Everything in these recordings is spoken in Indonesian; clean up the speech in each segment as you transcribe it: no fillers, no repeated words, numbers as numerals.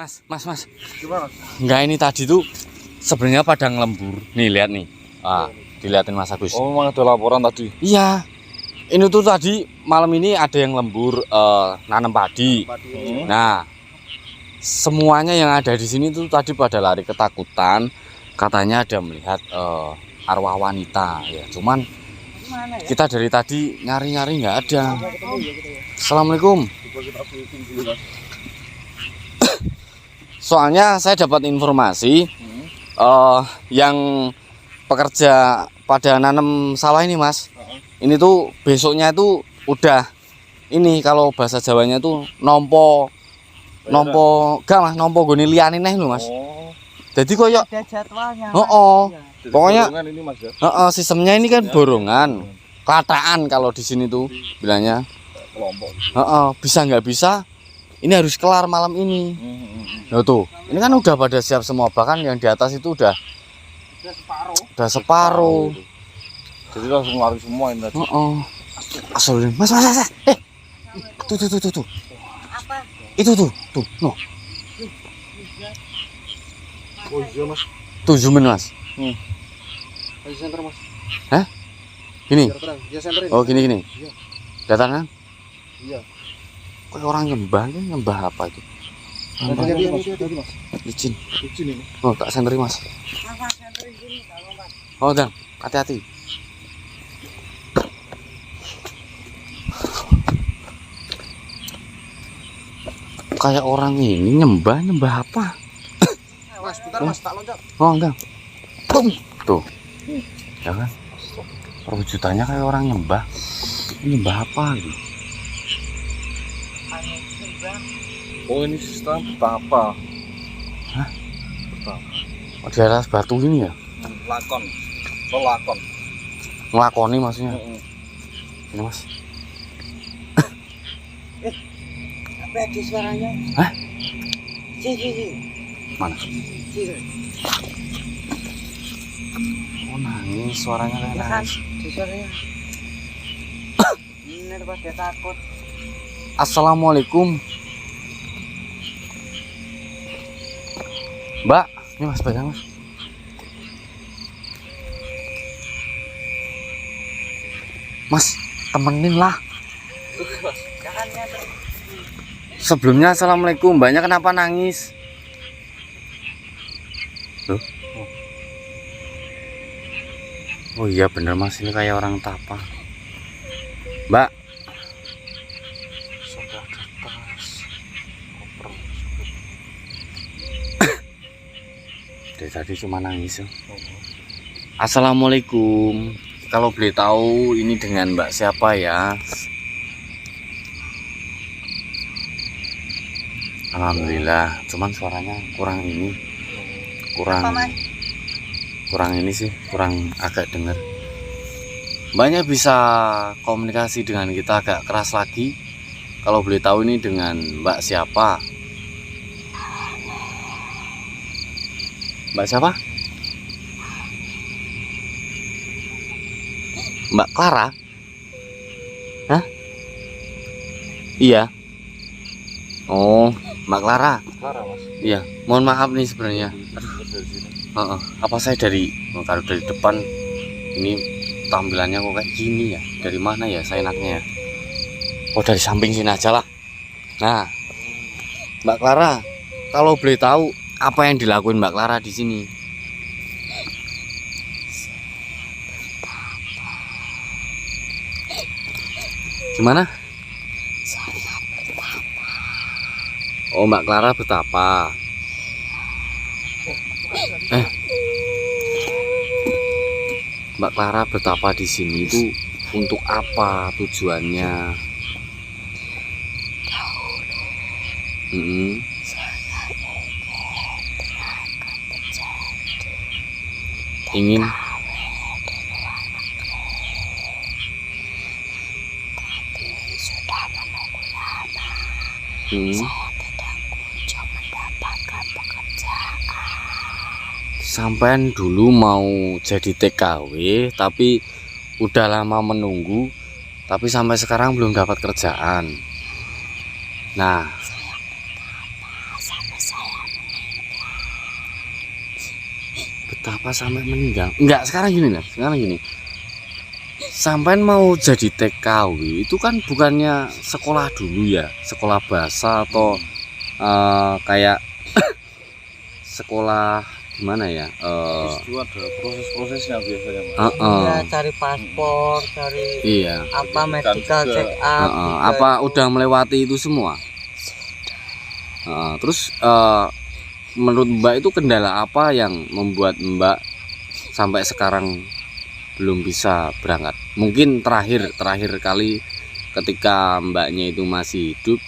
Mas. Gimana? Enggak, ini tadi tuh sebenarnya padang lembur. Nih lihat nih. Dilihatin Mas Agus. Oh, memang ada laporan tadi. Iya. Ini tuh tadi malam ini ada yang lembur nanam padi. Nah, semuanya yang ada di sini tuh tadi pada lari ketakutan. Katanya ada melihat arwah wanita ya. Cuman kita dari tadi nyari-nyari nggak ada. Assalamualaikum. Soalnya saya dapat informasi yang pekerja pada nanam sawah ini, Mas. Ini tuh besoknya itu udah ini, kalau bahasa Jawanya tuh nompo gak Mas, nompo gone liyane neh lho, Mas. Oh. Jadi koyo ada jadwalnya. Pokoknya Borongan ini, Mas, ya? sistemnya ini kan borongan. Kelataan kalau di sini tuh bilangnya. Kelompok. Bisa nggak bisa ini harus kelar malam ini. Nah tuh, ini kan udah pada siap semua, bahkan yang di atas itu udah separuh. Jadi langsung lari semua ini tadi. Asal Mas. Tuh. Apa? Itu tuh, no. Oh iya, Mas. Tuh zoomin, Mas. Ayo center, Mas. Hah? Gini. Ya center ini. Oh, gini. Iya. Kelihatan kan? Iya. Kok orang nyembah apa itu? Hati-hati, Mas. Licin. Licin ini. Oh, tak sentri, Mas. Apa senterin sini kalau Mas? Oh, dan hati-hati. Kayak orang ini nyembah apa? Mas, bentar, Mas, tak loncat. Oh, enggak. Tuh. Ya kan? Perwujudannya kayak orang nyembah. Nyembah apa gitu? Oh, ini sistem betapa. Hah? Betapa. Oh, di atas batu ini ya? Lakon. Lakon. Ngelakoni maksudnya. Ini, Mas. Apa ada suaranya? Hah? Sini. Mana? Sini. Oh, nangis, suaranya kayak Ya kan? nangis. Di suaranya. Bener pada takut. Assalamualaikum, Mbak. Ini Mas, pegang, Mas. Mas, temenin lah. Jangan nyadar. Sebelumnya assalamualaikum. Mbaknya kenapa nangis? Loh? Oh iya bener, Mas, ini kayak orang tapa. Mbak. Sudah kertas. Koper. Dari tadi cuma nangis ya. Assalamualaikum. Kalau boleh tahu ini dengan Mbak siapa ya? Alhamdulillah, cuman suaranya kurang ini. Kurang ini sih, kurang agak dengar. Mbaknya bisa komunikasi dengan kita agak keras lagi. Kalau boleh tahu ini dengan Mbak siapa? Mbak siapa? Mbak Clara? Hah? Iya. Oh, Mbak Clara. Clara, Mas. Iya, mohon maaf nih sebenarnya. Dari sini. Apa saya kalau dari depan ini tampilannya kok kayak gini ya? Dari mana ya saya enaknya ya? Oh, dari samping sini aja lah. Nah, Mbak Clara, kalau boleh tahu apa yang dilakuin Mbak Clara di sini? Gimana? Oh, Mbak Clara betapa? Mbak Clara betapa di sini itu untuk apa tujuannya? Ingin Sudah menunggu lama. Saya tidak kunjung mendapatkan pekerjaan. Sampean dulu mau jadi TKW tapi udah lama menunggu, tapi sampai sekarang belum dapat kerjaan. Nah, Sampai saya betapa sampai meninggal. Enggak, sekarang gini lah, sampai mau jadi TKW itu kan bukannya sekolah dulu ya, sekolah bahasa atau kayak sekolah gimana ya, Itu ada proses-prosesnya biasanya, Mas. Iya, cari paspor, cari iya, apa medical juga. check up. juga apa itu. udah melewati itu semua. Terus menurut Mbak itu kendala apa yang membuat Mbak sampai sekarang belum bisa berangkat? Mungkin terakhir kali ketika Mbaknya itu masih hidup,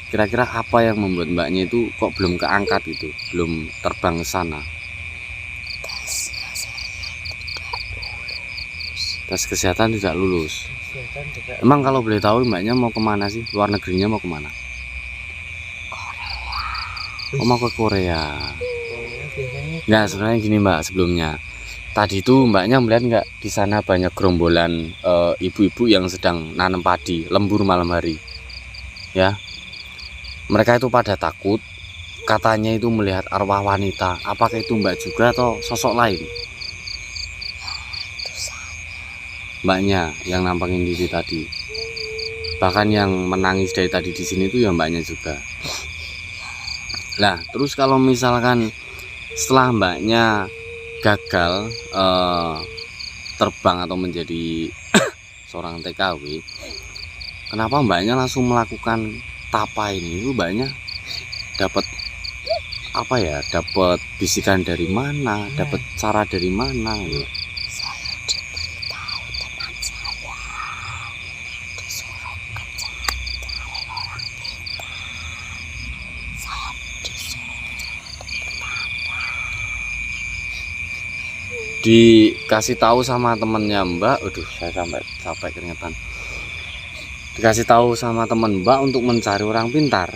kira-kira apa yang membuat Mbaknya itu kok belum keangkat itu, belum terbang ke sana? Tes kesehatan tidak lulus. Kesehatan juga. Emang kalau boleh tahu Mbaknya mau kemana sih? Luar negerinya mau kemana? Oh, mau ke Korea. Biasanya Nggak, sebenarnya gini Mbak, sebelumnya tadi itu Mbaknya melihat nggak di sana banyak gerombolan ibu-ibu yang sedang nanam padi lembur malam hari, ya? Mereka itu pada takut, katanya itu melihat arwah wanita. Apakah itu Mbak juga atau sosok lain? Mbaknya yang nampangin diri tadi. Bahkan yang menangis dari tadi di sini itu ya Mbaknya juga. Lah, terus kalau misalkan setelah Mbaknya gagal terbang atau menjadi seorang TKW, kenapa Mbaknya langsung melakukan tapa ini? Itu Mbaknya dapat apa ya? Dapat bisikan dari mana? Dapat cara dari mana? Gitu. saya diberitahu teman saya disuruh kerja cari orang pintar. Saya disuruh Dikasih tahu sama temennya Mbak, aduh saya sampai keringetan. Dikasih tahu sama teman Mbak untuk mencari orang pintar.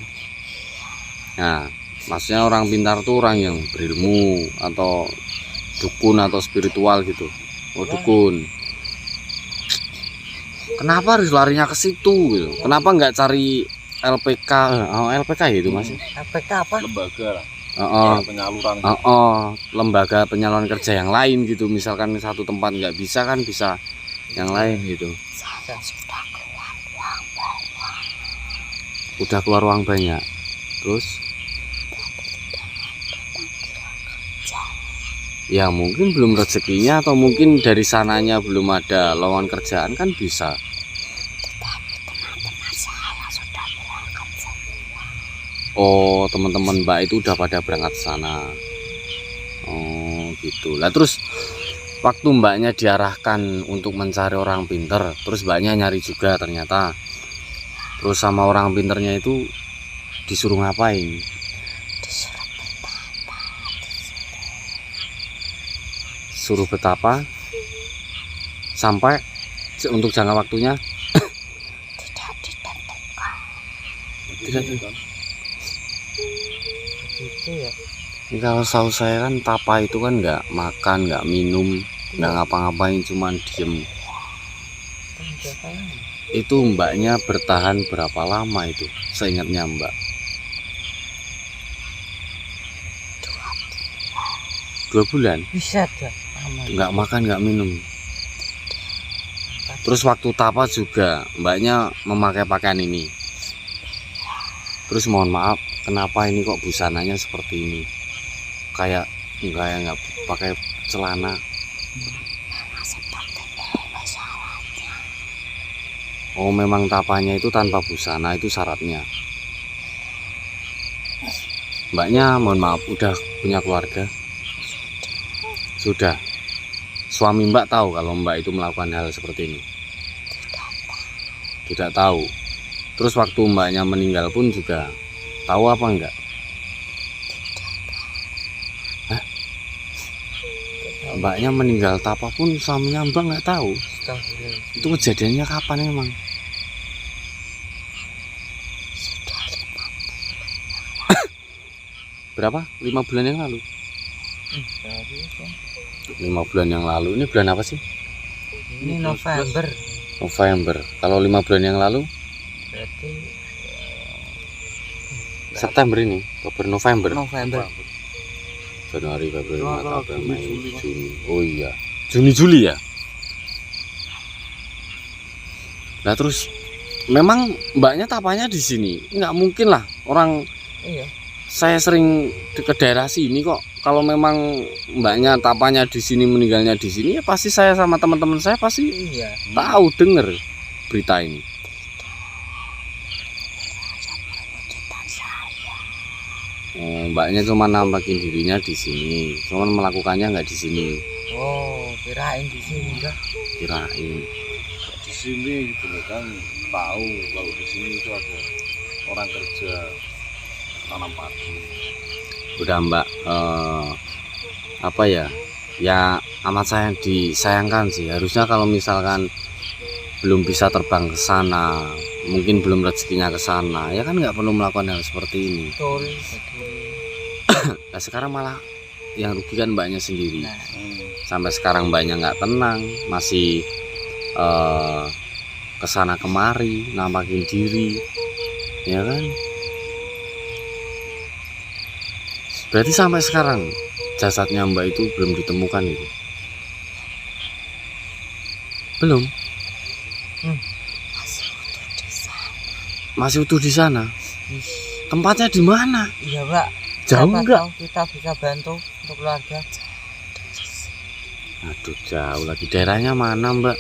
Nah, maksudnya orang pintar tuh orang yang berilmu atau dukun atau spiritual gitu. Oh, dukun. Kenapa harus larinya ke situ gitu? Kenapa nggak cari LPK? Oh, LPK ya itu Mas. APK apa? Lembaga lah, Oh, penyaluran. lembaga penyaluran kerja yang lain gitu. Misalkan satu tempat nggak bisa kan bisa yang lain gitu. Saya sudah keluar uang banyak. Udah keluar uang banyak. Terus ya mungkin belum rezekinya atau mungkin dari sananya belum ada lowongan kerjaan kan bisa. Tetapi teman-teman saya sudah berangkat semua. Oh, teman-teman Mbak itu udah pada berangkat sana. Oh, gitu. Lah terus waktu Mbaknya diarahkan untuk mencari orang pinter, terus Mbaknya nyari juga ternyata. Terus sama orang pinternya itu disuruh ngapain? Disuruh betapa. Suruh betapa sampai untuk jangka waktunya Tidak ditentukan. tidak. Gitu ya. Ini kalau tahu saya kan tapa itu kan nggak makan, nggak minum, nggak ngapa-ngapain, cuman diem. Itu Mbaknya bertahan berapa lama itu? Seingatnya Mbak. 2 bulan. Bisa dah. Nggak makan, nggak minum. Terus waktu tapa juga Mbaknya memakai pakaian ini. Terus mohon maaf, kenapa ini kok busananya seperti ini? Kayak nggak pakai celana. Oh, memang tapanya itu tanpa busana, itu syaratnya. Mbaknya mohon maaf udah punya keluarga? Sudah. Suami Mbak tahu kalau Mbak itu melakukan hal seperti ini? Tidak tahu. Terus waktu Mbaknya meninggal pun juga tahu apa enggak? Hah? Mbaknya meninggal tapa pun suaminya Mbak nggak tahu. Itu kejadiannya kapan emang? Berapa? 5 bulan yang lalu? 5 bulan yang lalu. Ini bulan apa sih? Ini November. November. Kalau 5 bulan yang lalu? Berarti September ini, Oktober, November. Januari, Februari, Maret, Kalau April, Juni, Mei, Juli, Mas. Juni. Oh iya, Juni Juli ya. Nah terus memang mbaknya tapanya di sini, nggak mungkin lah orang. Iya. Saya sering ke daerah sini kok. Kalau memang mbaknya tapanya di sini, meninggalnya di sini, ya pasti saya sama teman-teman saya pasti Iya. tahu, dengar berita ini. Oh, mbaknya cuma nampakin dirinya di sini, cuman melakukannya nggak di sini. Oh, kirain di sini enggak. Kirain. Di sini gitu loh kan, tahu kalau di sini itu ada orang kerja tanam padi. Udah mbak, apa ya? Ya amat sayang, disayangkan sih. Harusnya kalau misalkan belum bisa terbang ke sana, mungkin belum rezekinya ke sana, ya kan nggak perlu melakukan hal seperti ini. Betul. Nah sekarang malah yang rugi kan mbaknya sendiri. Nah, Sampai sekarang mbaknya nggak tenang, masih kesana kemari nampakin diri, ya kan? Berarti sampai sekarang jasadnya mbak itu belum ditemukan itu? Belum. Masih utuh di sana. ih, Tempatnya di mana? iya, Mbak. Jauh Siapa enggak? tahu kita bisa bantu untuk keluarga. Aduh jauh lagi. Daerahnya mana mbak?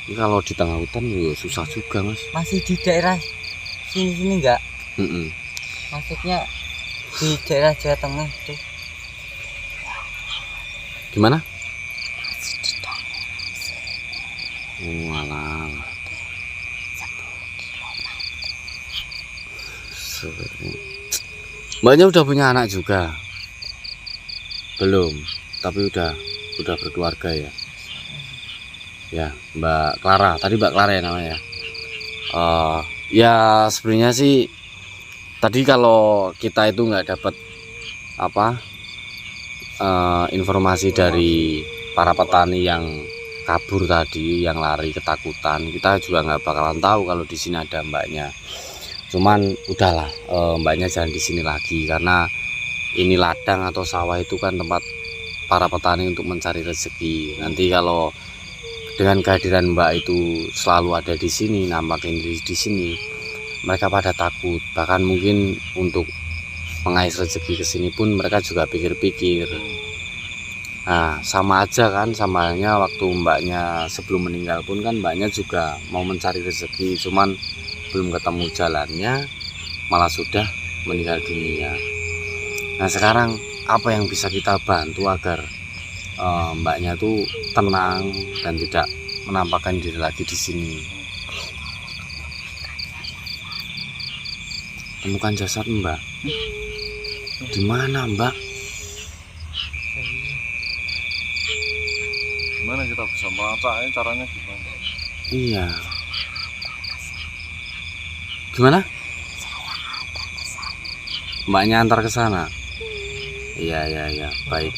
Ini kalau di tengah hutan ya susah juga mas. Masih di daerah sini enggak? Mm-mm. Maksudnya di daerah Jawa Tengah tuh. Gimana? Oh alah. Mbaknya udah punya anak juga? Belum, tapi udah berkeluarga ya. Ya, Mbak Clara. Tadi Mbak Clara ya namanya. Ya sebenarnya sih tadi kalau kita itu nggak dapat apa informasi dari para petani yang kabur tadi, yang lari ketakutan, kita juga nggak bakalan tahu kalau di sini ada mbaknya. Cuman udahlah, mbaknya jangan di sini lagi karena ini ladang atau sawah itu kan tempat para petani untuk mencari rezeki. Nanti kalau dengan kehadiran mbak itu selalu ada di sini, nampakin di sini, mereka pada takut. Bahkan mungkin untuk mengais rezeki ke sini pun mereka juga pikir-pikir. Nah, sama aja kan, sama halnya waktu mbaknya sebelum meninggal pun kan mbaknya juga mau mencari rezeki, cuman belum ketemu jalannya, malah sudah meninggal dunia. Nah, sekarang apa yang bisa kita bantu agar mbaknya tuh tenang dan tidak menampakkan diri lagi di sini? Temukan jasad mbak. Di mana mbak? Gimana kita bisa melacaknya, caranya gimana? Iya. Gimana? Mbaknya antar ke sana. Iya, baik.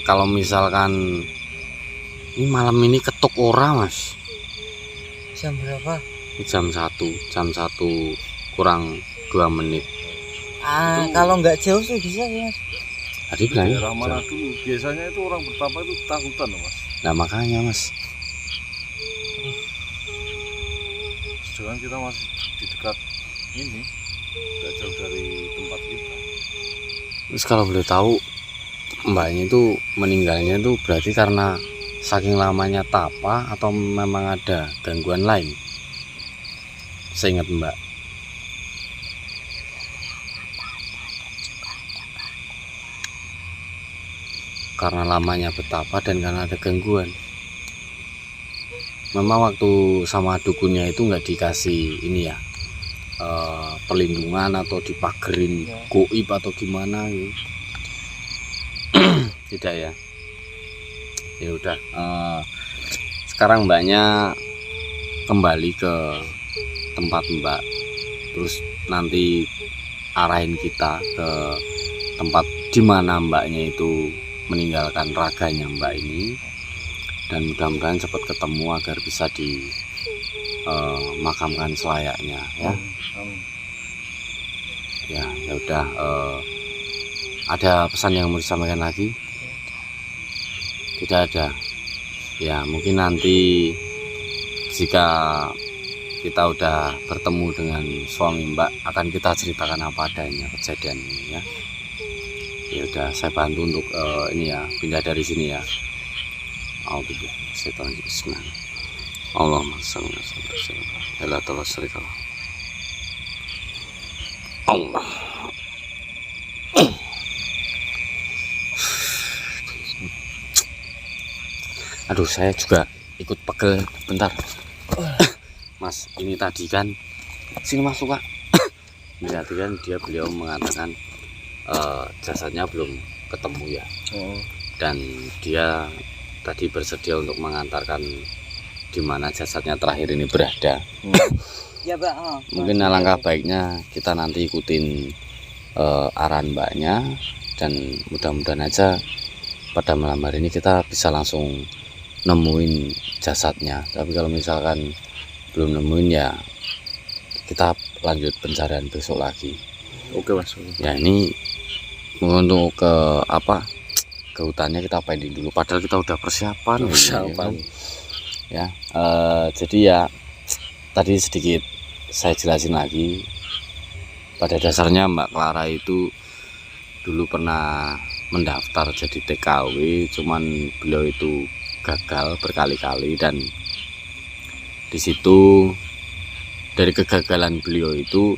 Kalau misalkan ini malam ini ketuk orang mas. Jam berapa? Jam 1 kurang 2 menit. Kalau nggak jauh sih bisa ya, Mas. Tadi bilangnya Daerah mana jam. dulu? Biasanya itu orang bertapa itu takutan loh mas. Nah makanya mas, Sedangkan kita masih di dekat ini, tidak jauh dari tempat kita. terus kalau boleh tahu mbaknya itu meninggalnya itu berarti karena saking lamanya tapa atau memang ada gangguan lain? Seingat mbak. Karena lamanya betapa dan karena ada gangguan. Memang waktu sama dukunnya itu nggak dikasih ini ya, perlindungan atau dipagerin Ya. goib atau gimana gitu. Tidak ya. Ya udah, sekarang mbaknya kembali ke tempat mbak, terus nanti arahin kita ke tempat dimana mbaknya itu meninggalkan raganya mbak ini, dan mudah-mudahan cepat ketemu agar bisa dimakamkan selayaknya ya. Amin. Ya udah, ada pesan yang mau disampaikan lagi? Tidak ada. Ya mungkin nanti jika kita udah bertemu dengan suami Mbak akan kita ceritakan apa adanya kejadian ini ya. Ya udah, saya bantu untuk ini ya, pindah dari sini ya. Bismillah. Allahumma shalli ala sayyidina Allah. Aduh, saya juga ikut pegel bentar. Mas, ini tadi kan sini masuk Kak. Ini tadi kan beliau mengatakan jasadnya belum ketemu ya. Dan dia tadi bersedia untuk mengantarkan di mana jasadnya terakhir ini berada. Ya, Pak. Mungkin alangkah baiknya kita nanti ikutin arahan Mbaknya, dan mudah-mudahan aja pada malam hari ini kita bisa langsung nemuin jasadnya. Tapi kalau misalkan belum nemuin ya kita lanjut pencarian besok lagi. Oke Mas. Ya ini untuk ke hutannya kita pending dulu, padahal kita udah persiapan. Ya, jadi ya tadi sedikit saya jelasin lagi. Pada dasarnya Mbak Clara itu dulu pernah mendaftar jadi TKW, cuman beliau itu gagal berkali-kali, dan di situ dari kegagalan beliau itu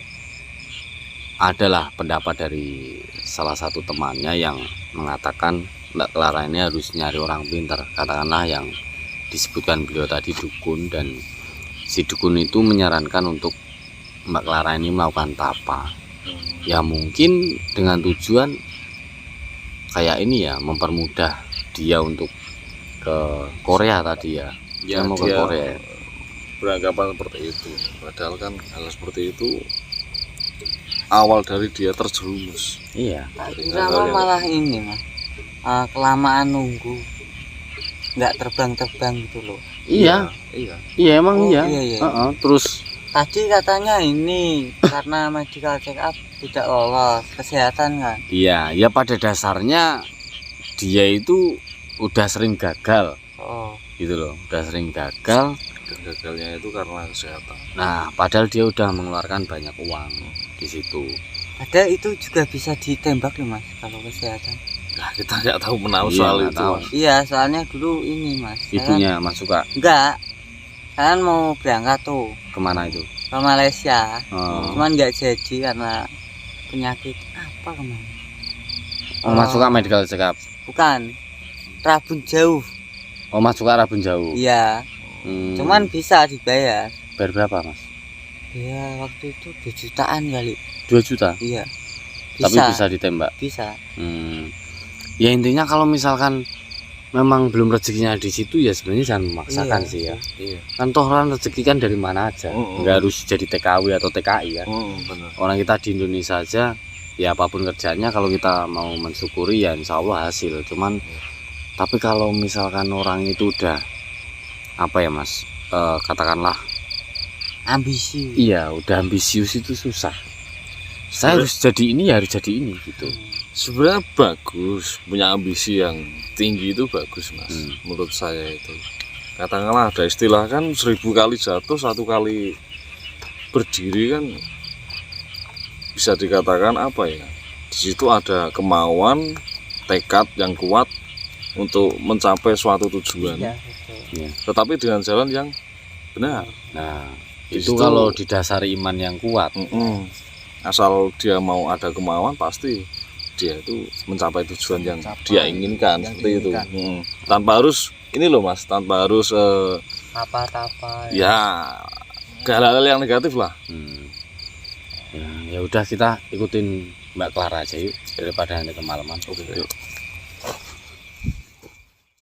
adalah pendapat dari salah satu temannya yang mengatakan Mbak Clara ini harus nyari orang pintar, katakanlah yang disebutkan beliau tadi dukun, dan si dukun itu menyarankan untuk Mbak Clara ini melakukan tapa. Ya mungkin dengan tujuan kayak ini ya, mempermudah dia untuk ke Korea tadi ya. Ya, mau ke dia Korea. beranggapan seperti itu. Padahal kan hal seperti itu awal dari dia terjerumus. Iya. Kira malah ini Mas, kelamaan nunggu, nggak terbang-terbang gitu loh. Iya. Iya. Iya emang iya. Iya. Terus Tadi katanya ini karena medical check up tidak lolos kesehatan kan? iya, ya pada dasarnya dia itu udah sering gagal Oh, gitu loh, udah sering gagal. Dan gagalnya itu karena kesehatan. Nah, padahal dia udah mengeluarkan banyak uang di situ. ada itu juga bisa ditembak loh Mas kalau kesehatan. Nah, kita nggak tahu menahu Iya, soal nggak itu. tahu. Mas. Iya, soalnya dulu ini Mas. Ibunya Mas Suka Enggak, saya mau berangkat tuh kemana itu? ke Malaysia, Oh, cuman nggak jadi karena penyakit apa kemarin? Mas Suka medical check up. Bukan, rabun jauh. Oh, Mas Suka Rabun Jauh. Iya, Hmm, cuman bisa dibayar. bayar berapa Mas? Ya waktu itu 2 jutaan kali. 2 juta. Iya. Tapi bisa ditembak. Bisa. Ya intinya kalau misalkan memang belum rezekinya di situ ya sebenarnya jangan memaksakan Iya. sih ya. Iya. Kan toh orang rezeki kan dari mana aja. Nggak harus jadi TKW atau TKI ya. Benar. Orang kita di Indonesia aja ya apapun kerjanya, kalau kita mau mensyukuri ya insya Allah hasil. Cuman tapi kalau misalkan orang itu udah apa ya Mas, katakanlah Ambisi. iya udah ambisius itu susah. Saya harus jadi ini ya harus jadi ini gitu. Sebenarnya bagus punya ambisi yang tinggi, itu bagus Mas. Menurut saya itu. Katakanlah ada istilah kan 1000 kali jatuh 1 kali berdiri kan, bisa dikatakan apa ya? Di situ ada kemauan, tekad yang kuat untuk mencapai suatu tujuan. Iya, betul. Tetapi dengan jalan yang benar. Nah Di itu situ- kalau didasari iman yang kuat. Asal dia mau ada kemauan, pasti dia itu mencapai tujuan yang dia inginkan, seperti itu. Tanpa harus ini loh Mas, tanpa harus Apa-apa. ya hal-hal yang negatif lah. Ya udah kita ikutin Mbak Clara aja yuk daripada nanti kemalaman. Oke.